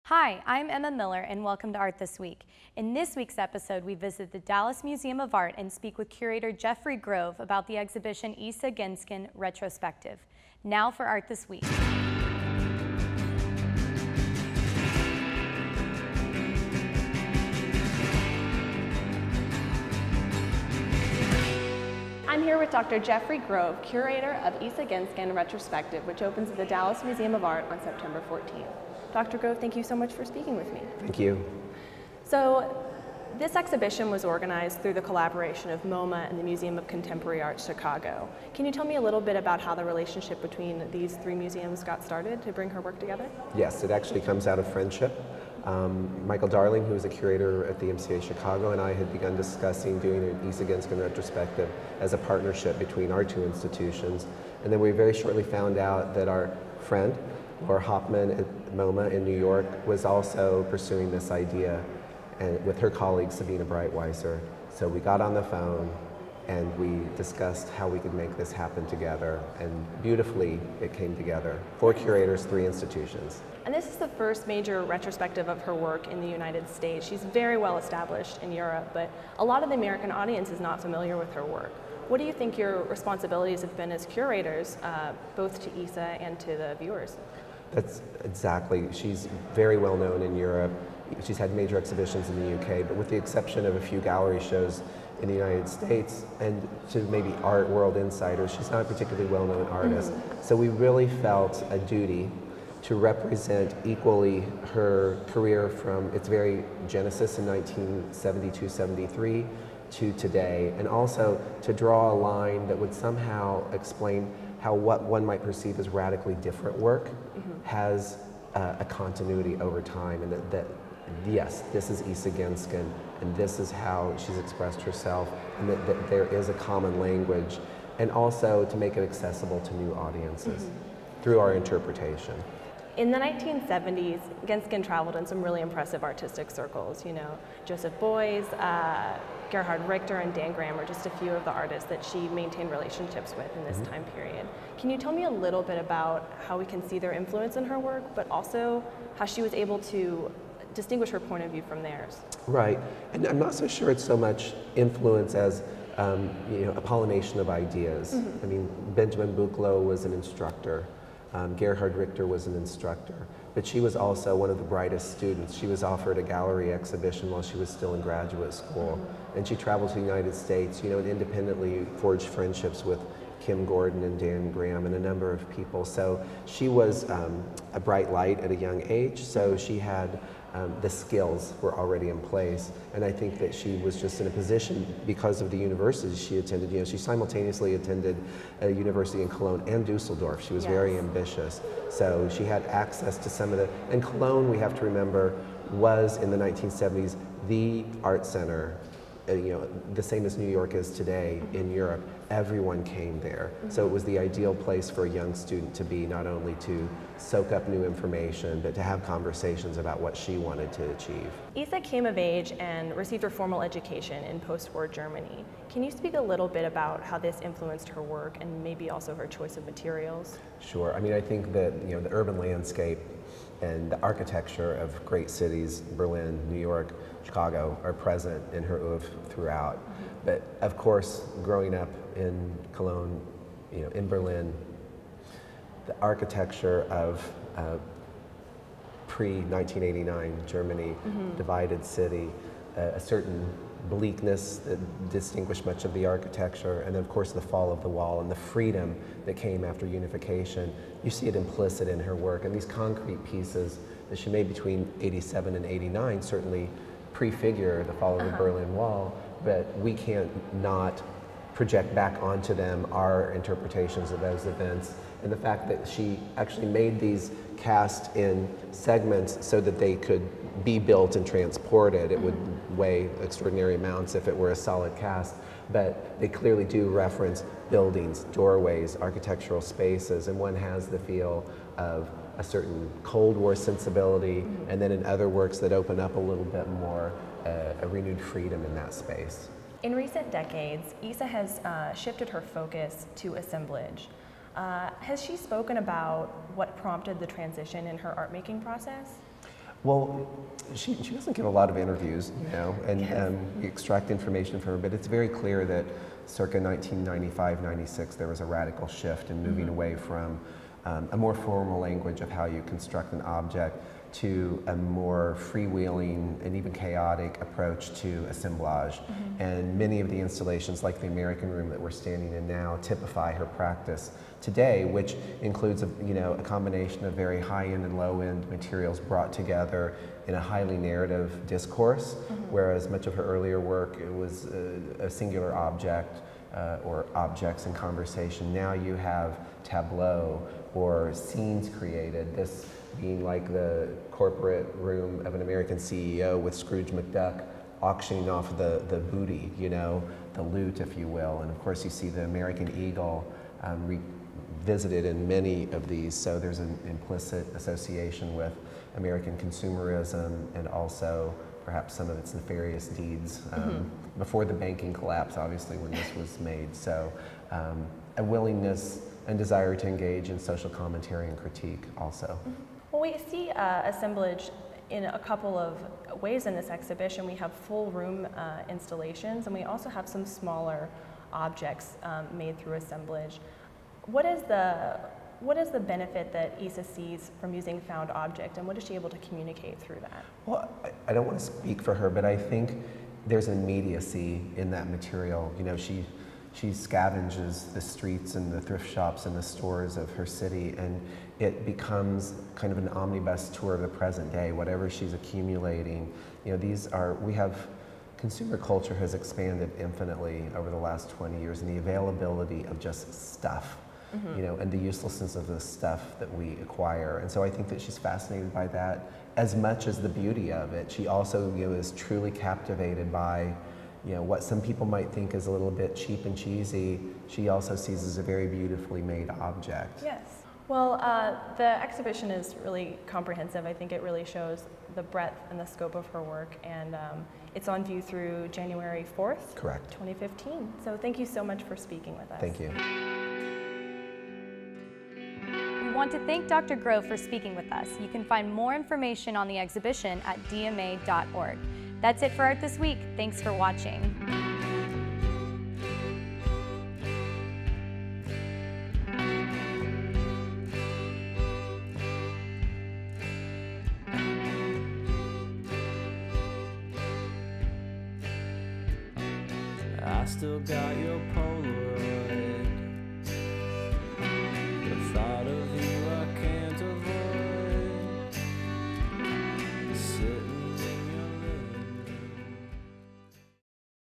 Hi, I'm Emma Miller and welcome to Art This Week. In this week's episode, we visit the Dallas Museum of Art and speak with curator Jeffrey Grove about the exhibition Isa Genzken Retrospective. Now for Art This Week. I'm here with Dr. Jeffrey Grove, curator of Isa Genzken Retrospective, which opens at the Dallas Museum of Art on September 14th. Dr. Grove, thank you so much for speaking with me. Thank you. So, this exhibition was organized through the collaboration of MoMA and the Museum of Contemporary Art Chicago. Can you tell me a little bit about how the relationship between these three museums got started to bring her work together? Yes, it actually comes out of friendship. Michael Darling, who is a curator at the MCA Chicago, and I had begun discussing doing an Isa Genzken retrospective as a partnership between our two institutions. And then we very shortly found out that our friend, Laura Hoffman at MoMA in New York, was also pursuing this idea and with her colleague Sabina Breitweiser. So we got on the phone and we discussed how we could make this happen together, and beautifully it came together. 4 curators, 3 institutions. And this is the first major retrospective of her work in the United States. She's very well established in Europe, but a lot of the American audience is not familiar with her work. What do you think your responsibilities have been as curators, both to Isa and to the viewers? That's exactly. She's very well known in Europe. She's had major exhibitions in the UK, but with the exception of a few gallery shows in the United States and to maybe art world insiders, she's not a particularly well-known artist. So we really felt a duty to represent equally her career from its very genesis in 1972-73 to today, and also to draw a line that would somehow explain how what one might perceive as radically different work has a continuity over time, and that yes, this is Isa Genzken, and this is how she's expressed herself, and that there is a common language, and also to make it accessible to new audiences through our interpretation. In the 1970s, Genzken traveled in some really impressive artistic circles. You know, Joseph Beuys, Gerhard Richter, and Dan Graham are just a few of the artists that she maintained relationships with in this time period. Can you tell me a little bit about how we can see their influence in her work, but also how she was able to distinguish her point of view from theirs? Right, and I'm not so sure it's so much influence as a pollination of ideas. I mean, Benjamin Buchloh was an instructor. Gerhard Richter was an instructor, but she was also one of the brightest students. She was offered a gallery exhibition while she was still in graduate school, and she traveled to the United States, and independently forged friendships with Kim Gordon and Dan Graham and a number of people. So she was a bright light at a young age, so she had the skills were already in place, and I think that she was just in a position because of the universities she attended. She simultaneously attended a university in Cologne and Dusseldorf. She was very ambitious, so she had access to some of the, and Cologne, we have to remember, was in the 1970s the art center, the same as New York is today in Europe. Everyone came there. So it was the ideal place for a young student to be, not only to soak up new information, but to have conversations about what she wanted to achieve. Isa came of age and received her formal education in post-war Germany. Can you speak a little bit about how this influenced her work and maybe also her choice of materials? Sure. I mean, I think that the urban landscape and the architecture of great cities, Berlin, New York, Chicago, are present in her oeuvre throughout. But of course, growing up in Cologne, in Berlin, the architecture of pre-1989 Germany, divided city, a certain bleakness that distinguished much of the architecture, and then of course the fall of the wall and the freedom that came after unification. You see it implicit in her work, and these concrete pieces that she made between 87 and 89 certainly prefigure the fall of the Berlin Wall, but we can't not project back onto them our interpretations of those events, and the fact that she actually made these cast in segments so that they could be built and transported. It would weigh extraordinary amounts if it were a solid cast, but they clearly do reference buildings, doorways, architectural spaces, and one has the feel of a certain Cold War sensibility, and then in other works that open up a little bit more, a renewed freedom in that space. In recent decades, Isa has shifted her focus to assemblage. Has she spoken about what prompted the transition in her art-making process? Well, she doesn't give a lot of interviews, you know, and we extract information from her, but it's very clear that circa 1995, 96, there was a radical shift in moving away from a more formal language of how you construct an object to a more freewheeling and even chaotic approach to assemblage. And many of the installations, like the American Room that we're standing in now, typify her practice today, which includes a combination of very high-end and low-end materials brought together in a highly narrative discourse, whereas much of her earlier work, it was a singular object or objects in conversation. Now you have tableau or scenes created, this being like the corporate room of an American CEO with Scrooge McDuck auctioning off the booty, you know, the loot, if you will. And of course you see the American eagle visited in many of these, so there's an implicit association with American consumerism and also perhaps some of its nefarious deeds before the banking collapse, obviously, when this was made. So a willingness and desire to engage in social commentary and critique also. Well, we see assemblage in a couple of ways in this exhibition. We have full room installations, and we also have some smaller objects made through assemblage. What is the benefit that Isa sees from using found object, and what is she able to communicate through that? Well, I don't want to speak for her, but I think there's an immediacy in that material. You know, she scavenges the streets and the thrift shops and the stores of her city, and it becomes kind of an omnibus tour of the present day, whatever she's accumulating. You know, consumer culture has expanded infinitely over the last 20 years, and the availability of just stuff, you know, and the uselessness of the stuff that we acquire. And so I think that she's fascinated by that as much as the beauty of it. She also, you know, is truly captivated by, you know, what some people might think is a little bit cheap and cheesy, she also sees as a very beautifully made object. Yes. Well, the exhibition is really comprehensive. I think it really shows the breadth and the scope of her work, and it's on view through January 4th, Correct. 2015. So thank you so much for speaking with us. Thank you. We want to thank Dr. Grove for speaking with us. You can find more information on the exhibition at dma.org. That's it for Art This Week. Thanks for watching. I still got your Polaroid.